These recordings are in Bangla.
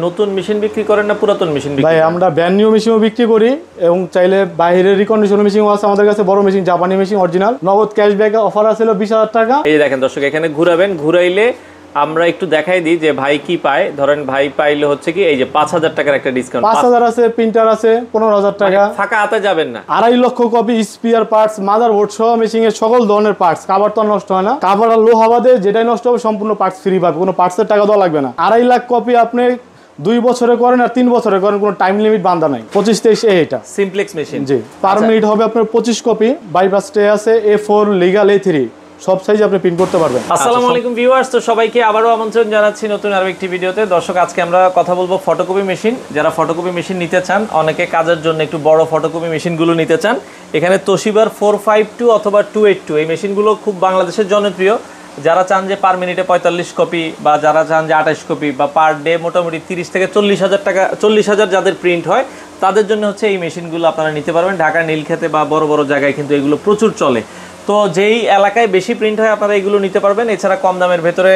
নতুন মেশিন বিক্রি করেন না পুরাতন মেশিন বিক্রি ভাই আমরা ব্র্যান্ড নিউ মেশিনও বিক্রি করি এবং চাইলে বাইরের রিকন্ডিশন মেশিনও আছে আমাদের কাছে। বড় মেশিন, জাপানি মেশিন অরিজিনাল, নগদ ক্যাশব্যাক অফার আছে 20,000 টাকা। এই দেখেন দর্শক, এখানে ঘুরাবেন, ঘুরাইলে আমরা একটু দেখাই দিই যে ভাই কি পায়। ধরেন ভাই পাইলে হচ্ছে কি এই যে 5,000 টাকার একটা ডিসকাউন্ট। 5,000 আছে, প্রিন্টার আছে 15,000 টাকা, ফাঁকা হাতে যাবেন না। 2.5 লক্ষ কপি স্পিয়ার পার্টস, মাদারবোর্ড সহ মেশিনের সকল ধরনের পার্টস। কাভার তো নষ্ট হয় না, কাভার আর লো হাওয়াতে যেটাই নষ্ট হবে সম্পূর্ণ পার্টস ফ্রি পাবে, কোনো পার্টসের টাকা দেওয়া লাগবে না। 2.5 লাখ কপি আপনি 2 বছরে করেন আর 3 বছরে করেন, কোনো টাইম লিমিট বাঁধা নাই। 25-23 এটা সিমপ্লেক্স মেশিন। জি, পার মিনিট হবে আপনার 25 কপি। বাইপাস ট্রে আছে, A4 লিগ্যাল A3 সব সাইজে আপনি প্রিন্ট করতে পারবেন। আসসালামু আলাইকুম ভিউয়ার্স, তো সবাইকে আবারও আমন্ত্রণ জানাচ্ছি নতুন আরো একটি ভিডিওতে। দর্শক, আজকে আমরা কথা বলবো ফটোকপি মেশিন। যারা ফটোকপি মেশিন নিতে চান, অনেকে কাজের জন্য একটু বড় ফটোকপি মেশিনগুলো নিতে চান, এখানে তোশিবার 452 অথবা 282 এই মেশিনগুলো খুব বাংলাদেশের জনপ্রিয়। যারা চান যে পার মিনিটে 45 কপি বা যারা চান যে 28 কপি বা পার ডে মোটামুটি 30 থেকে 40,000 টাকা, 40,000 যাদের প্রিন্ট হয় তাদের জন্য হচ্ছে এই মেশিনগুলো আপনারা নিতে পারবেন। ঢাকার নীলক্ষেতে বা বড় বড় জায়গায় কিন্তু এগুলো প্রচুর চলে। তো যেই এলাকায় বেশি প্রিন্ট হয় আপনারা এগুলো নিতে পারবেন। এছাড়া কম দামের ভেতরে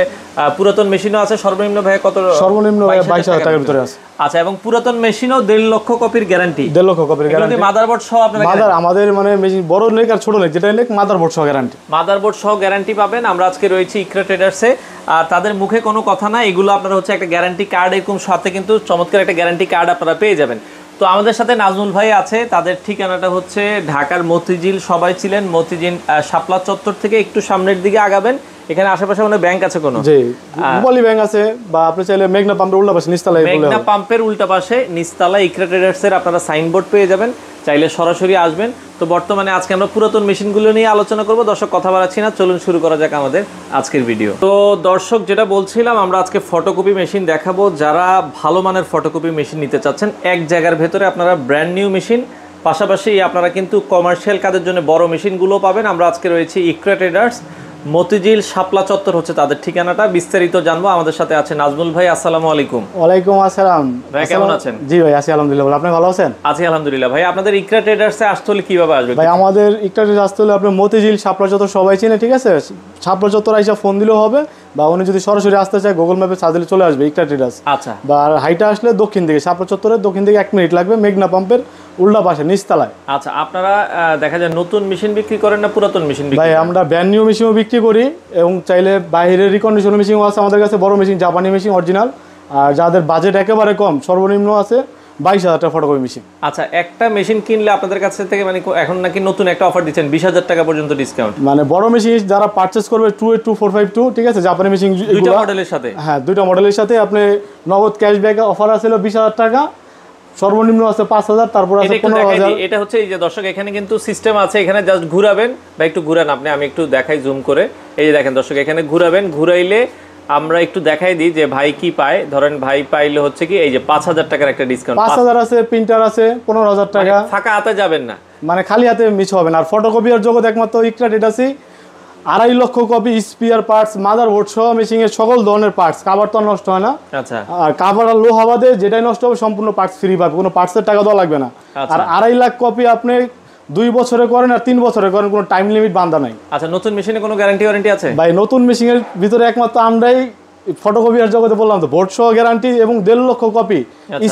পুরাতন মেশিনও আছে। সর্বনিম্ন ভাই কত? সর্বনিম্ন 22,000 টাকার ভিতরে আছে। আচ্ছা, এবং পুরাতন মেশিনও 1.5 লক্ষ কপির গ্যারান্টি। 1.5 লক্ষ কপির গ্যারান্টি। মাদারবোর্ড সহ আপনারা আমাদের মানে মেশিন বড় নেক আর ছোট নেক, যেটা নেক মাদারবোর্ড সহ গ্যারান্টি। মাদারবোর্ড সহ গ্যারান্টি পাবেন। আমরা আজকে রয়েছি ইকরা ট্রেডার্সে, আর তাদের মুখে কোনো কথা না, এগুলো আপনারা হচ্ছে একটা গ্যারান্টি কার্ড, এরকম সাথে কিন্তু চমৎকার একটা গ্যারান্টি কার্ড আপনারা পেয়ে যাবেন। তো আমাদের সাথে নাজমুল ভাই আছে। তাদের ঠিকানাটা হচ্ছে ঢাকার মতিঝিল, সবাই ছিলেন মতিঝিল শাপলা চত্বর থেকে একটু সামনের দিকে আগাবেন, এখানে আশেপাশে মানে ব্যাংক আছে কোনো? জি, মোবাইল ব্যাংক আছে, বা আপনি চাইলে মেঘনা পাম্পের উল্টা পাশে নিচতলায়, মেঘনা পাম্পের উল্টা পাশে নিচতলা ইকরা ট্রেডার্সের আপনারা সাইনবোর্ড পেয়ে যাবেন, চাইলে সরাসরি আসবেন। তো বর্তমানে আজকে আমরা পুরাতন মেশিনগুলো নিয়ে আলোচনা করব। দর্শক, কথা বাড়াচ্ছি না, চলুন শুরু করা যাক আমাদের আজকের ভিডিও। তো দর্শক, যেটা বলছিলাম, আমরা আজকে ফটোকপি মেশিন দেখাবো। যারা ভালো মানের ফটোকপি মেশিন নিতে চাচ্ছেন, এক জায়গার ভেতরে আপনারা ব্র্যান্ড নিউ মেশিন, পাশাপাশি আপনারা কিন্তু কমার্শিয়াল কাজের জন্য বড় মেশিনগুলো পাবেন। আমরা আজকে রয়েছি ইকরা ট্রেডার্স, মতিঝিল শাপলা চত্বর হচ্ছে তাদের ঠিকানাটা। বিস্তারিত জানবো। আমাদের সাথে আছে নাজমুল ভাই। আসসালামু আলাইকুম। ওয়ালাইকুম আসসালাম ভাই, কেমন আছেন? জি ভাই, আছি আলহামদুলিল্লাহ। আপনি ভালো আছেন? আছি আলহামদুলিল্লাহ। ভাই, আপনাদের ইকরা ট্রেডার্সে আসতে হলে কিভাবে আসবে? ভাই, আমাদের ইকরা ট্রেডার্স আসতে হলে আপনি মতিঝিল শাপলা চত্বর সবাই চিনে, ঠিক আছে? শাপলা চত্বর আইসা ফোন দিলেও হবে, বা উনি যদি সরাসরি আসতে চায় গুগল ম্যাপে সার্চ দিলে চলে আসবে ইকরা ট্রেডার্স। আচ্ছা। বা হাইটা আসলে দক্ষিণ দিকে, শাপলা চত্বরের দক্ষিণ দিকে 1 মিনিট লাগবে, মেঘনা পাম্পের উল্টা পাশে নিচতলায়। আচ্ছা, আপনারা দেখা যায় নতুন মেশিন বিক্রি করেন না পুরাতন মেশিন বিক্রি? ভাই, আমরা ব্র্যান্ড নিউ মেশিনও বিক্রি করি এবং চাইলে বাইরের রিকন্ডিশন মেশিনও আছে আমাদের কাছে। বড় মেশিন, জাপানি মেশিন অরিজিনাল, আর যাদের বাজেট একেবারে কম, সর্বনিম্ন আছে 22,000 টাকা ফটোকপি মেশিন। আচ্ছা, একটা মেশিন কিনলে আপনাদের কাছে থেকে মানে এখন নাকি নতুন একটা অফার দিচ্ছেন 20,000 টাকা পর্যন্ত ডিসকাউন্ট। মানে বড় মেশিন যারা পারচেজ করবে 282 452, ঠিক আছে, জাপানি মেশিন দুইটা মডেলের সাথে। হ্যাঁ, দুইটা মডেলের সাথে আপনি নগদ ক্যাশব্যাক অফার আছে 20,000 টাকা, সর্বনিম্ন আছে 5,000, তারপর আছে 15,000। এটা হচ্ছে এই যে দর্শক, এখানে কিন্তু সিস্টেম আছে, এখানে জাস্ট ঘুরাবেন বা একটু ঘুরান আপনি, আমি একটু দেখাই জুম করে। এই যে দেখেন দর্শক, এখানে ঘুরাবেন, ঘুরাইলে আমরা একটু দেখাই দিই যে ভাই কি পায়। ধরেন ভাই পাইলে হচ্ছে কি এই যে 5,000 টাকার একটা ডিসকাউন্ট। 5,000 আছে, প্রিন্টার আছে 15,000 টাকা। ফাঁকা হাতে যাবেন না, মানে খালি হাতে মিস হবে না। আর ফটোকপির জগৎ একমাত্র ইকরা ট্রেডার্সই। 2.5 লক্ষ কপি স্পিয়ার পার্টস, মাদারবোর্ড সহ মেশিনের সকল ধরনের পার্টস। কাভার তো নষ্ট হয় না। আচ্ছা। আর কাভার আর লো হাওয়াতে যেটাই নষ্ট হবে সম্পূর্ণ পার্টস ফ্রি পাবে, কোনো পার্টসের টাকা দেওয়া লাগবে না। আর 2.5 লাখ কপি আপনি 2 বছরে করেন আর 3 বছরে করেন, কোনো টাইম লিমিট বাঁধা নাই। আচ্ছা, নতুন মেশিনে কোনো গ্যারান্টি ওয়ারেন্টি আছে? ভাই, নতুন মেশিনের ভিতরে একমাত্র আমরাই ফটোকপির জগতে বললাম তো, বোর্ড সহ গ্যারান্টি এবং 1.5 লক্ষ কপি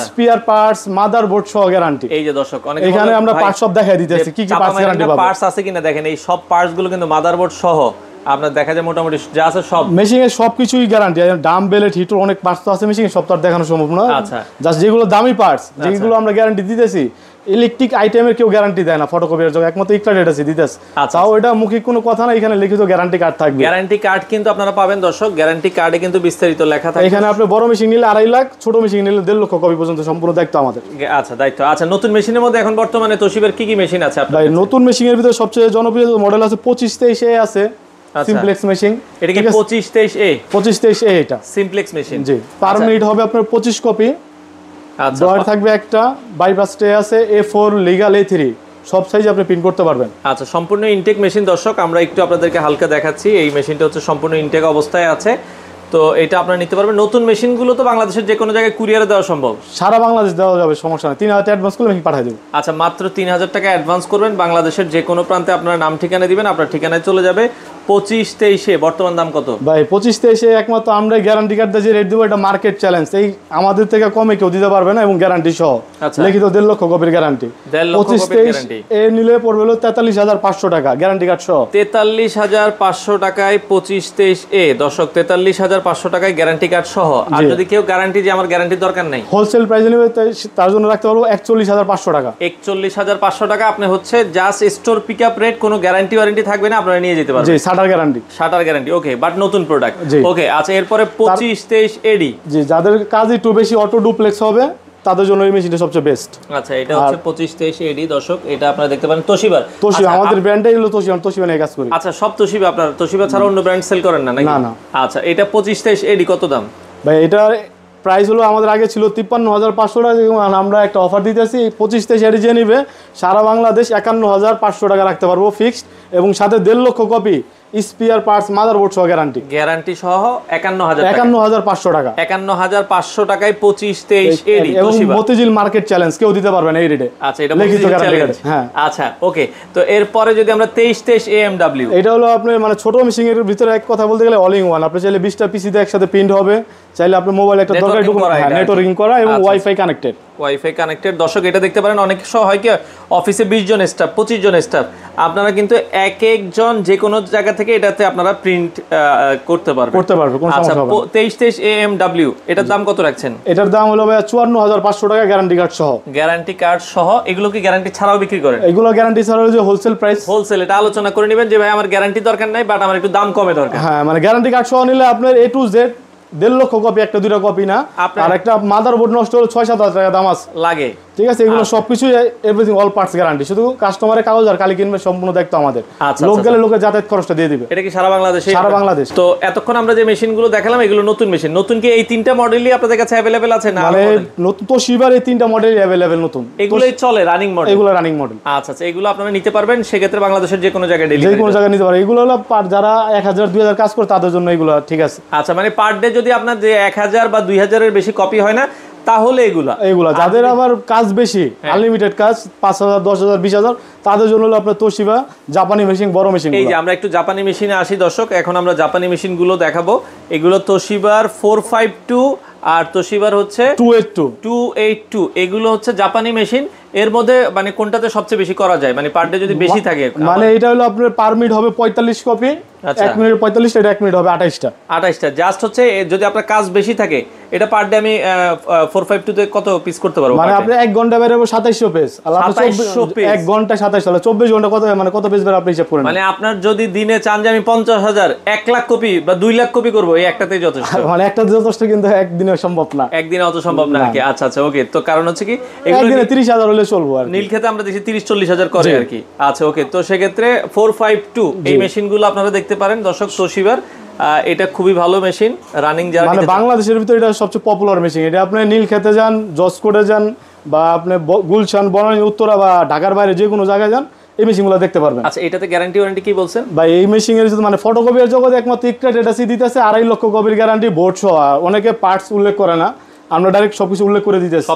স্পিয়ার পার্টস, মাদারবোর্ড সহ গ্যারান্টি। এই যে দর্শক, এখানে আমরা পার্টস সব দেখাই দিতেছি কি কি পার্টস গ্যারান্টি পাবেন। পার্টস আছে কিনা দেখেন, এই সব পার্টস গুলো কিন্তু মাদারবোর্ড সহ আপনার দেখা যায় মোটামুটি যা আছে সব। মেশিনের সবকিছুই গ্যারান্টি। ডাম বেলেট হিটার অনেক পার্টস তো আছে মেশিনে, সব তো আর দেখানো সম্ভব না। আচ্ছা। জাস্ট যেগুলো দামি পার্টস, যেগুলো আমরা গ্যারান্টি দিতেছি, ইলেকট্রিক আইটেমের কেউ গ্যারান্টি দেয় না ফটোকপির জন্য, একমাত্র ইকরা ট্রেডার্সই দিতেছে। তাও এটা মৌখিক কোনো কথা না, এখানে লিখিত গ্যারান্টি কার্ড থাকবে। গ্যারান্টি কার্ড কিন্তু আপনারা পাবেন দর্শক, গ্যারান্টি কার্ডে কিন্তু বিস্তারিত লেখা থাকে। এখানে আপনি বড় মেশিন নিলে 2.5 লাখ, ছোট মেশিন নিলে 1.5 লক্ষ কপি পর্যন্ত সম্পূর্ণ দায়িত্ব আমাদের। আচ্ছা, দায়িত্ব। আচ্ছা, নতুন মেশিনের মধ্যে এখন বর্তমানে তোশিবার কি কি মেশিন আছে আপনার? ভাই, নতুন মেশিনের ভিতরে সবচেয়ে জনপ্রিয় মডেল আছে 2523A আছে, সিমপ্লেক্স মেশিন। এটা কি 2523A? 2523A এটা সিমপ্লেক্স মেশিন। জি, পার মিনিট হবে আপনার 25 কপি। আচ্ছা, ডয়ার থাকবে একটা, বাইপাস ট্রে আছে, A4 লিগ্যাল A3 সব সাইজে আপনি প্রিন্ট করতে পারবেন। আচ্ছা, সম্পূর্ণ ইনটেক মেশিন দর্শক, আমরা একটু আপনাদেরকে হালকা দেখাচ্ছি। এই মেশিনটা হচ্ছে সম্পূর্ণ ইনটেক অবস্থায় আছে। তো এটা আপনারা নিতে পারবেন। নতুন মেশিনগুলো তো বাংলাদেশের যে কোনো জায়গায় কুরিয়ারে দেওয়া সম্ভব? সারা বাংলাদেশ দেওয়া যাবে, সমস্যা নেই। 3,000 টাকা অ্যাডভান্স করলে আমি পাঠিয়ে দেব। আচ্ছা, মাত্র 3,000 টাকা অ্যাডভান্স করবেন, বাংলাদেশের যে কোনো প্রান্তে আপনার নাম ঠিকানা দিবেন, আপনার ঠিকানায় চলে যাবে। 25-23 বর্তমান দাম কত ভাই? 25-23 একমাত্র আমরা গ্যারান্টি কার্ড দিয়ে রেট দেবো, এটা মার্কেট চ্যালেঞ্জ। এই আমাদের থেকে কমে কেউ দিতে পারবে না, এবং গ্যারান্টি সহ লিখিত 1.5 লক্ষ কপির গ্যারান্টি। 25-23 এ নিলে পড়বে হলো 43,500 টাকা গ্যারান্টি কার্ড সহ। 43,500 টাকায় 25-23 দর্শক, 43,500 টাকায় গ্যারান্টি কার্ড সহ। আর যদি কেউ গ্যারান্টি যে আমার গ্যারান্টির দরকার নেই, হোলসেল প্রাইসে নেবে তার জন্য রাখতে পারবো 41,500 টাকা। 41,500 টাকা আপনি হচ্ছে জাস্ট স্টোর পিকআপ রেট, কোনো গ্যারান্টি ওয়ারেন্টি থাকবে না, আপনারা নিয়ে যেতে পারবেন। জি, shutter guarantee. Shutter guarantee, okay, but নতুন প্রোডাক্ট। ওকে, আচ্ছা, এরপরে 25-23 এডি। জি, যাদের কাজ একটু বেশি অটো ডুপ্লেক্স হবে তাদের জন্য এই মেশিনটা সবচেয়ে বেস্ট। আচ্ছা, এটা হচ্ছে 25-23 এডি দর্শক, এটা আপনারা দেখতে পারেন তোশিবা। আমাদের ব্র্যান্ডটাই হলো তোশিবা নিয়ে কাজ করি। আচ্ছা, সব তোশিবা, আপনারা তোশিবা ছাড়া অন্য ব্র্যান্ড সেল করেন না নাকি? না না। আচ্ছা, এটা 25-23 এডি কত দাম ভাই? এটা প্রাইস হলো আমাদের আগে ছিল 53,500 টাকা, এবং আমরা একটা অফার দিতেছি 25-23 এডি যে নিবে সারা বাংলাদেশ 51,500 টাকা রাখতে পারবো ফিক্সড, এবং সাথে 1.5 লক্ষ কপি স্পিয়ার পার্টস মাদারবোর্ড সহ গ্যারান্টি সহ 51,500 টাকা। 51,500 টাকায় 25-23 এডি এবং মতিঝিল মার্কেট চ্যালেঞ্জ কেউ দিতে পারবে না এই রেটে। আচ্ছা, এটা মতিঝিল চ্যালেঞ্জ। হ্যাঁ, আচ্ছা, ওকে। তো এরপরে যদি আমরা 23-23 AMW, এটা হলো আপনার মানে ছোট মেশিং এর ভিতরে এক কথা বলতে গেলে অল ইন ওয়ান। আপনি চাইলে 20টা পিসিতে একসাথে প্রিন্ট হবে, চাইলে আপনার মোবাইল একটা দরকারি নেটওয়ার্কিং করা এবং ওয়াইফাই কানেক্টেড। দর্শক, এটা দেখতে পারেন অনেক সময় হয় কি অফিসে 20 জন স্টাফ, 25 জন স্টাফ, আপনারা কিন্তু এক একজন যে কোনো জায়গা থেকে এটাতে আপনারা প্রিন্ট করতে পারবেন। কোনো সমস্যা হবে না। 23-23 AMW এটার দাম কত রাখছেন? এটার দাম হলো ভাই 54,500 টাকা গ্যারান্টি কার্ড সহ। এগুলো কি গ্যারান্টি ছাড়াও বিক্রি করেন? এগুলো গ্যারান্টি ছাড়াও যে হোলসেল প্রাইস, হোলসেল, এটা আলোচনা করে নেবেন যে ভাই আমার গ্যারান্টি দরকার নাই, বাট আমার একটু দাম কমে দরকার। হ্যাঁ, মানে গ্যারান্টি কার্ড সহ নিলে আপনার A to Z 1.5 লক্ষ কপি, একটা দুইটা কপি না। আর একটা মাদারবোর্ড নষ্ট হলে 6-7 হাজার টাকা দাম লাগে, ঠিক আছে? এগুলো সবকিছু এভরিথিং অল পার্টস গ্যারান্টি, শুধু কাস্টমারের কাগজ আর কালি কিনবে সম্পূর্ণ দায়িত্ব আমাদের। লোক গেলে লোকের যাতায়াত খরচটা দিয়ে দিবে। এটা কি সারা বাংলাদেশে? সারা বাংলাদেশ। তো এতক্ষণ আমরা যে মেশিনগুলো দেখালাম এগুলো নতুন মেশিন। নতুন কি এই তিনটা মডেলই আপনাদের কাছে अवेलेबल আছে না? মানে নতুন তো শিবার এই তিনটা মডেলই अवेलेबल নতুন। এগুলোই চলে রানিং মডেল? এগুলো রানিং মডেল। আচ্ছা, এগুলো আপনারা নিতে পারবেন সেক্ষেত্রে বাংলাদেশের যে কোনো জায়গায় ডেলিভারি, যে কোনো জায়গায় নিতে পারবেন। এগুলো হলো যারা 1,000-2,000 কাজ করে তাদের জন্য এগুলো ঠিক আছে। আচ্ছা, মানে পার ডে যদি আপনার যে 1,000 বা 2,000 এর বেশি কপি হয় না, তাহলে এগুলা যাদের আবার কাজ বেশি, আনলিমিটেড কাজ 5,000, 10,000, 20,000, তাদের জন্য হলো আপনার তোশিবা জাপানি মেশিন, বড় মেশিন। এই যে আমরা একটু জাপানি মেশিনে আসি দর্শক, এখন আমরা জাপানি মেশিনগুলো দেখাবো। এগুলো তোশিবার 452 আর তোশিবার হচ্ছে 282। এগুলো হচ্ছে জাপানি মেশিন। এর মধ্যে মানে কোনটাতে সবচেয়ে বেশি করা যায়, মানে পার ডে যদি বেশি থাকে? মানে এটা হলো আপনার পার মিনিট হবে 45 কপি, 1 মিনিট 45, এটা 1 মিনিট হবে 28টা। জাস্ট হচ্ছে যদি আপনার কাজ বেশি থাকে, এটা পার ডে আমি 452 তে কত পিস করতে পারবো? মানে আপনি 1 ঘন্টা বের হবে 2700 পেজ, আর আপনি 1 ঘন্টা 27 হলে 24 ঘন্টা কত, মানে কত পেজ বের আপনি হিসাব করেন। মানে আপনার যদি দিনে চান যে আমি 50,000, 1 লাখ কপি বা 2 লাখ কপি করব, এই একটাতেই যথেষ্ট। মানে একটাতে যথেষ্ট, কিন্তু একদিনে সম্ভব না। একদিনে অত সম্ভব না কি? আচ্ছা, ওকে। তো কারণ হচ্ছে কি একদিনে 30,000 হলে চলবো আর নীলক্ষেতে আমরা দেখি 30-40,000 করে আর কি। আচ্ছা, ওকে। তো সেক্ষেত্রে 452 এই মেশিনগুলো আপনারা দেখতে পারেন দর্শক তোশিবার। এটা খুবই ভালো মেশিন, রানিং যারা মানে বাংলাদেশের ভিতরে এটা সবচেয়ে পপুলার মেশিন। এটা আপনি নীলক্ষেতে যান, জসকোটে যান, বা আপনি গুলশান, বনানী, উত্তরা বা ঢাকার বাইরে যে কোনো জায়গায় যান, এই মেশিনগুলো দেখতে পারবেন। আচ্ছা, এটাতে গ্যারান্টি ওয়ারেন্টি কি বলছেন ভাই? এই মেশিনের মানে ফটোকপির জগতে একমাত্র ইকরাট এটা দিতেছে 2.5 লক্ষ কপির গ্যারান্টি বোর্ড সহ। অনেকে পার্টস উল্লেখ করে না, আমরা ডাইরেক্ট সবকিছু উল্লেখ করে দিতেছি,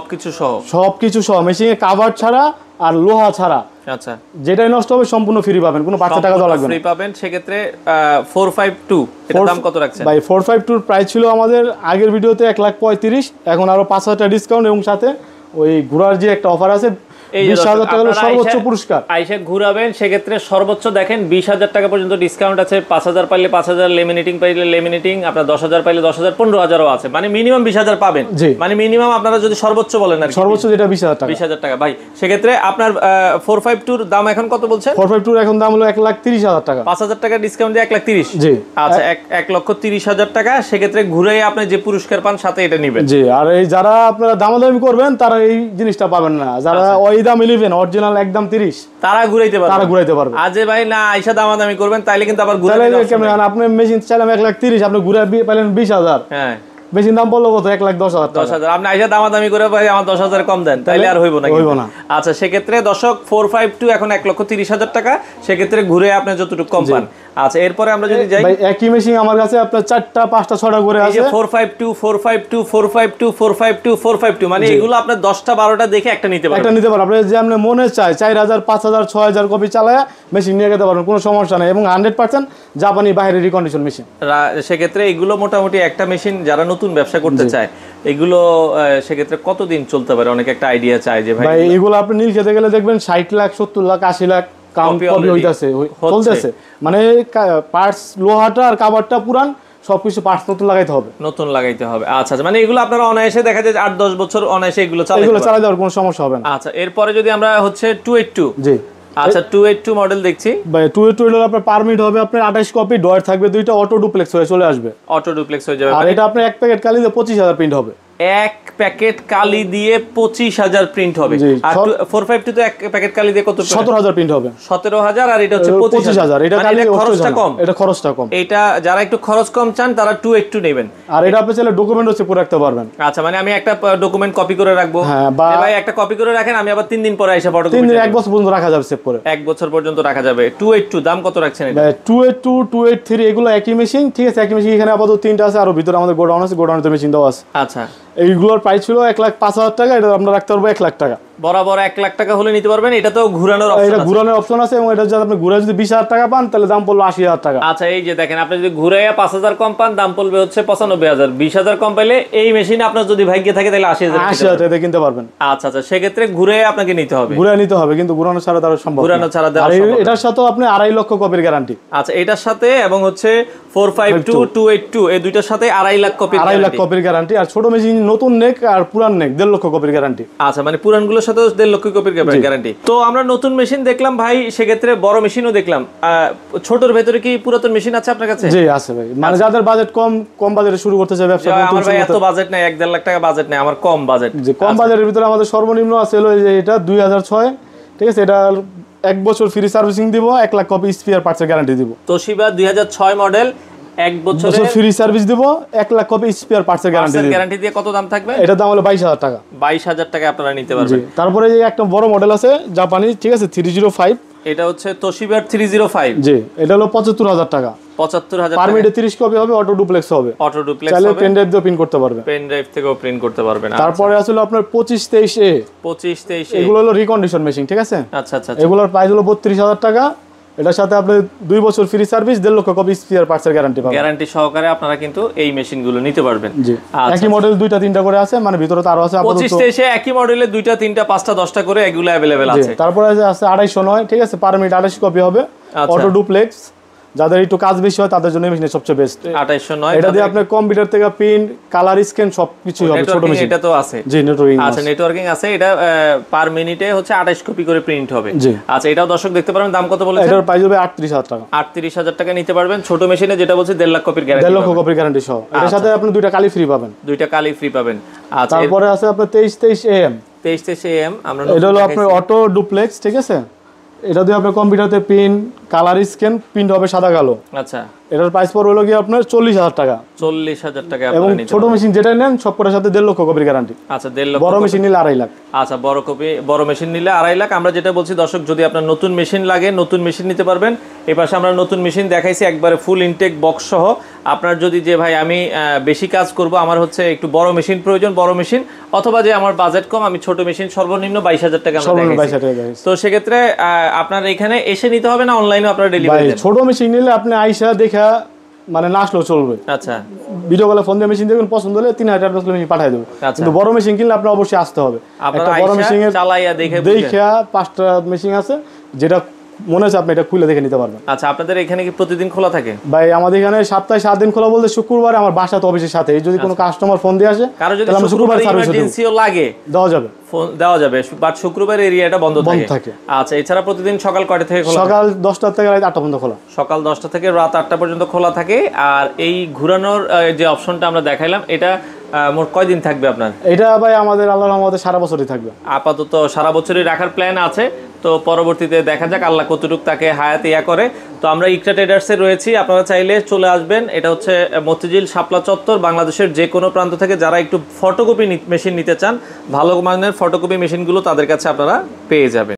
সবকিছু সহ মেশিনে কভার ছাড়া আর লোহা ছাড়া। আচ্ছা, যেটাই নষ্ট হবে সম্পূর্ণ ফ্রি পাবেন, কোনো পার্টসের টাকা দেওয়া লাগবে না, ফ্রি পাবেন। সেক্ষেত্রে 452 এর দাম কত রাখছেন ভাই? 452 এর প্রাইস ছিল আমাদের আগের ভিডিওতে 1,35,000, এখন আরো 5,000 টাকা ডিসকাউন্ট, এবং সাথে ওই ঘোড়ার যে একটা অফার আছে 20,000 টাকা সর্বোচ্চ পুরস্কার। আইসা ঘুরাবেন, সেক্ষেত্রে সর্বোচ্চ দেখেন 20,000 টাকা পর্যন্ত ডিসকাউন্ট আছে। 5,000 পাইলে 5,000, লেমিনেটিং পাইলে লেমিনেটিং, আপনার 10,000 পাইলে 10,000, 15,000ও আছে। মানে মিনিমাম 20,000 পাবেন। মানে মিনিমাম আপনারা যদি সর্বোচ্চ বলেন আর সর্বোচ্চ যেটা 20,000 টাকা ভাই। সেক্ষেত্রে আপনার 452 এর দাম এখন কত বলছেন? 452 এর এখন দাম হলো 1,30,000 টাকা। 5,000 টাকা ডিসকাউন্ট দিয়ে 1,30,000। জি, আচ্ছা, 1,30,000 টাকা। সেক্ষেত্রে ঘুরে আপনি যে পুরস্কার পান সাথে এটা নেবেন। জি, আর এই যারা আপনারা দামাদামি করবেন তারা এই জিনিসটা পাবেন না। যারা ওই দাম 11 অরিজিনাল একদম 30, তারা ঘুরাইতে পারবে। আজে ভাই না আইসা দামাদামি করবেন তাইলে কিন্তু আবার ঘুরাইতে আপনি মেশিন চাইলাম 1,30,000, আপনি ঘুরে পাইলেন 20,000। হ্যাঁ, মেশিন দাম বললো কত? 1,10,000। আপনি আইসা দামাদামি করে ভাই আমার 10,000 কম দেন, তাইলে আর হইব না। আচ্ছা, সেক্ষেত্রে দর্শক 452 এখন 1,30,000 টাকা, সেক্ষেত্রে ঘুরে আপনি যতটুকু কম পান। আচ্ছা, এরপরে আমরা যদি যাই ভাই একই মেশিন আমার কাছে আপনার 4টা 5টা 6টা করে আছে। 452 452 452 452 452 মানে এগুলো আপনার 10টা 12টা দেখে একটা নিতে পারবেন। একটা নিতে পারেন, আপনি যে আপনি মনে চায় 4000 5000 6000 কপি চালায়া মেশিন নিয়ে যেতে পারবেন, কোনো সমস্যা নাই, এবং 100% জাপানি বাইরের রিকন্ডিশন মেশিন। সেক্ষেত্রে এগুলো মোটামুটি একটা মেশিন যারা নতুন ব্যবসা করতে চায় এগুলো সেক্ষেত্রে কতদিন চলতে পারে, অনেক একটা আইডিয়া চায় যে ভাই এগুলো আপনি নীল খেতে গেলে দেখবেন 60 লাখ 70 লাখ 80 লাখ কাউন্ট কপি হইতাছে চলতেছে, মানে পার্টস লোহাটা আর কাভারটা পুরান সবকিছু পার্টস নতুন লাগাইতে হবে, নতুন লাগাইতে হবে। আচ্ছা, মানে এগুলো আপনারা অনায়াসে দেখা যায় 8-10 বছর অনায়াসে এগুলো চালাতে পারবেন, কোনো সমস্যা হবে না। আচ্ছা, এরপরে যদি আমরা হচ্ছে 282 জি আচ্ছা 282 মডেল দেখছি ভাই, 282 হলো আপনার পারমিট হবে আপনার 28 কপি, ডয়ার থাকবে দুইটা, অটো ডুপ্লেক্স হয়ে চলে আসবে, অটো ডুপ্লেক্স হয়ে যাবে। আর এটা আপনার এক প্যাকেট কালি দিয়ে 25000 প্রিন্ট হবে, এক প্যাকেট কালি দিয়ে 25000 প্রিন্ট হবে। আর 452 তো এক প্যাকেট কালি দিয়ে কত? 17000 প্রিন্ট হবে, 17000 আর এটা হচ্ছে 25000। এটা কালি খরচটা কম, এটা খরচটা কম। এটা যারা একটু খরচ কম চান তারা 282 নেবেন। আর এটা আপনি চাইলে ডকুমেন্ট হচ্ছে পুরো রাখতে পারবেন। আচ্ছা, মানে আমি একটা ডকুমেন্ট কপি করে রাখবো, হ্যাঁ, ভাই একটা কপি করে রাখেন, আমি আবার 3 দিন পরে এসে ফটো 3 দিন 1 বছর পর্যন্ত রাখা যাবে, সেভ করে 1 বছর পর্যন্ত রাখা যাবে। 282 দাম কত রাখছেন এটা? 282 283 এগুলো একই মেশিন, ঠিক আছে, একই মেশিন। এখানে আপাতত 3টা আছে, আর ভিতরে আমাদের গোডাউন আছে, গোডাউনে মেশিন দেওয়া আছে। আচ্ছা, এইগুলোর প্রাইস ছিল 1,05,000 টাকা, এটা আমরা রাখতে পারবো 1 লাখ টাকা, বরাবর 1 লাখ টাকা হলে নিতে পারবেন। এটা তো ঘুরানোর অপশন আছে, এটা ঘুরানোর অপশন আছে, এবং এটা যদি আপনি ঘুরে যদি 20,000 টাকা পান তাহলে দাম পড়লো 80,000 টাকা। আচ্ছা, এই যে দেখেন, আপনি যদি ঘুরাইয়া 5000 কম পান দাম পড়বে হচ্ছে 95000। 20000 কম পাইলে এই মেশিন আপনার যদি ভাগ্যে থাকে তাহলে 80,000 টাকা কিনতে পারবেন। আচ্ছা আচ্ছা, সেক্ষেত্রে ঘুরে আপনাকে নিতে হবে, ঘুরে নিতে হবে, কিন্তু ঘুরানো ছাড়া তার সম্ভব, ঘুরানো ছাড়া দেওয়া আর সম্ভব না। এটার সাথে আপনি 2.5 লক্ষ কপির গ্যারান্টি। আচ্ছা, এটার সাথে এবং হচ্ছে 452 282 এই দুইটার সাথে 2.5 লাখ কপি, 2.5 লাখ কপির গ্যারান্টি। আর ছোট মেশিন নতুন নেক আর পুরান নেক 1.5 লক্ষ কপির গ্যারান্টি। আচ্ছা, মানে পুরানগুলোর সাথে 1.5 লক্ষ কপির গ্যারান্টি। তো আমরা নতুন মেশিন দেখলাম ভাই, সেক্ষেত্রে বড় মেশিনও দেখলাম। ছোটর ভেতরে কি পুরাতন মেশিন আছে আপনার কাছে? জি আছে ভাই, মানে যাদের বাজেট কম বাজেটে শুরু করতে চায় ব্যবসা। আমার ভাই এত বাজেট নাই, 1-1.5 লাখ টাকা বাজেট নাই, আমার কম বাজেট। যে কম বাজেটের ভিতরে আমাদের সর্বনিম্ন আছে হলো যে এটা 2006, ঠিক আছে, এটা 1 বছর ফ্রি সার্ভিসিং দিব, 1 লাখ কপি স্পেয়ার পার্টসের গ্যারান্টি দিব। তোশিবা 2006 মডেল, 1 বছর ফ্রি সার্ভিস দিব, 1 লাখ কপি স্পেয়ার পার্টসের গ্যারান্টি দিয়ে কত দাম থাকবে? এটা দাম হলো 22,000 টাকা। 22,000 টাকা আপনারা নিতে পারবেন। তারপরে এই একটা বড় মডেল আছে জাপানি, ঠিক আছে, 305, এটা হচ্ছে তোশিবার 305। জি, এটা হলো 75,000 টাকা, 75,000 টাকা। পারমিটে 30 কপি হবে, অটো ডুপ্লেক্স হবে, অটো ডুপ্লেক্স চাইলে হবে, পেন ড্রাইভ দিয়ে প্রিন্ট করতে পারবেন, পেন ড্রাইভ থেকেও প্রিন্ট করতে পারবেন। তারপরে আসলে আপনার 2523A, 2523 এগুলো হলো রিকন্ডিশন মেশিন, ঠিক আছে। আচ্ছা আচ্ছা, এগুলোর প্রাইস হলো 32,000 টাকা। এটার সাথে আপনি 2 বছর ফ্রি সার্ভিস, 1.5 লক্ষ কপি স্পেয়ার পার্টসের গ্যারান্টি পাবেন। গ্যারান্টি সহকারে আপনারা কিন্তু এই মেশিনগুলো নিতে পারবেন। জি, একই মডেল 2টা 3টা করে আছে, মানে ভিতরে তো আরো আছে। 2523 একই মডেলে 2টা 3টা 5টা 10টা করে এগুলো अवेलेबल আছে। তারপরে আছে 25009, ঠিক আছে, পার মিনিট 28 কপি হবে, অটো ডুপ্লেক্স। যাদের একটু কাজ বেশি হয় তাদের জন্য মেশিন সবচেয়ে বেস্ট। 2809 এটা দিয়ে আপনি কম্পিউটার থেকে প্রিন্ট, কালার স্ক্যান সবকিছু হবে, ছোট মেশিন। এটা তো আছে, জি, নেটওয়ার্কিং আচ্ছা, নেটওয়ার্কিং আছে। এটা পার মিনিটে হচ্ছে 28 কপি করে প্রিন্ট হবে। জি, আচ্ছা, এটাও দর্শক দেখতে পারবেন। দাম কত বলেছেন? এটার প্রাইস হবে 38,000 টাকা। 38,000 টাকা নিতে পারবেন ছোট মেশিনে, যেটা বলছে 1.5 লাখ কপির গ্যারান্টি, 1.5 লক্ষ কপির গ্যারান্টি সহ। এটার সাথে আপনি 2টা কালি ফ্রি পাবেন, 2টা কালি ফ্রি পাবেন। আচ্ছা, তারপরে আছে আপনার 2323AM, 2323AM আমরা এটা হলো আপনার অটো ডুপ্লেক্স, ঠিক আছে। এটা দিয়ে আপনি কম্পিউটারে প্রিন্ট, কালার স্ক্যান, প্রিন্ট হবে সাদা কালো। আচ্ছা, এটার প্রাইস পড়বে হলো কি আপনার 40,000 টাকা। 40,000 টাকা এবং আপনারা নিতে ছোট মেশিন যেটা নেন সবকটার সাথে 1.5 লক্ষ কপির গ্যারান্টি। আচ্ছা, 1.5 লক্ষ। বড় মেশিন নিলে 2.5 লাখ। আচ্ছা, বড় মেশিন নিলে 2.5 লাখ। আমরা যেটা বলছি দর্শক, যদি আপনার নতুন মেশিন লাগে নতুন মেশিন নিতে পারবেন। এই পাশে আমরা নতুন মেশিন দেখাইছি একবারে ফুল ইনটেক বক্স সহ। আপনার যদি যে ভাই আমি বেশি কাজ করব, আমার হচ্ছে একটু বড় মেশিন প্রয়োজন, বড় মেশিন, অথবা যে আমার বাজেট কম, আমি ছোট মেশিন সর্বনিম্ন 22,000 টাকা আমরা দেখাইছি। তো সেক্ষেত্রে আপনার এখানে এসে নিতে হবে না অনলাইনে আপনারা ডেলিভারি দেন? ছোট মেশিন নিলে আপনি আইসা দেখা মানে না আসলেও চলবে। আচ্ছা, ভিডিও কলে ফোন দিয়ে মেশিন দেখবেন, পছন্দ হলে 3,000 টাকা মেশিন পাঠিয়ে দেবো। কিন্তু বড় মেশিন কিনলে আপনি অবশ্যই আসতে হবে। একটা বড় মেশিন চালাইয়া দেখে 5টা মেশিন আছে, যেটা মনে হচ্ছে আপনি এটা খুলে দেখে নিতে পারবেন। আচ্ছা, আপনাদের এখানে কি প্রতিদিন খোলা থাকে? ভাই আমাদের এখানে সপ্তাহে 7 দিন খোলা, বলতে শুক্রবার আমার বাসা তো অফিসের সাথে, যদি কোনো কাস্টমার ফোন দিয়ে আসে, কারো যদি শুক্রবার ইমার্জেন্সিও লাগে দেওয়া যাবে, ফোন দেওয়া যাবে, বাট শুক্রবার এরিয়াটা বন্ধ থাকে। আচ্ছা, এছাড়া প্রতিদিন সকাল কয়টা থেকে খোলা? সকাল 10টা থেকে রাত 8টা পর্যন্ত খোলা। সকাল 10টা থেকে রাত 8টা পর্যন্ত খোলা থাকে। আর এই ঘোরানোর যে অপশনটা আমরা দেখাইলাম, এটা মোট কয়দিন থাকবে আপনার? এটা ভাই আমাদের আল্লাহর রহমতে সারা বছরই থাকবে। আপাতত সারা বছরই রাখার প্ল্যান আছে, তো পরবর্তীতে দেখা যাক আল্লাহ কতটুকু তাকে হায়াত ইয়া করে। তো আমরা ইকরা ট্রেডার্সে রয়েছি, আপনারা চাইলে চলে আসবেন। এটা হচ্ছে মতিঝিল শাপলা চত্বর। বাংলাদেশের যে কোনো প্রান্ত থেকে যারা একটু ফটোকপি মেশিন নিতে চান, ভালো মানের ফটোকপি মেশিনগুলো তাদের কাছে আপনারা পেয়ে যাবেন।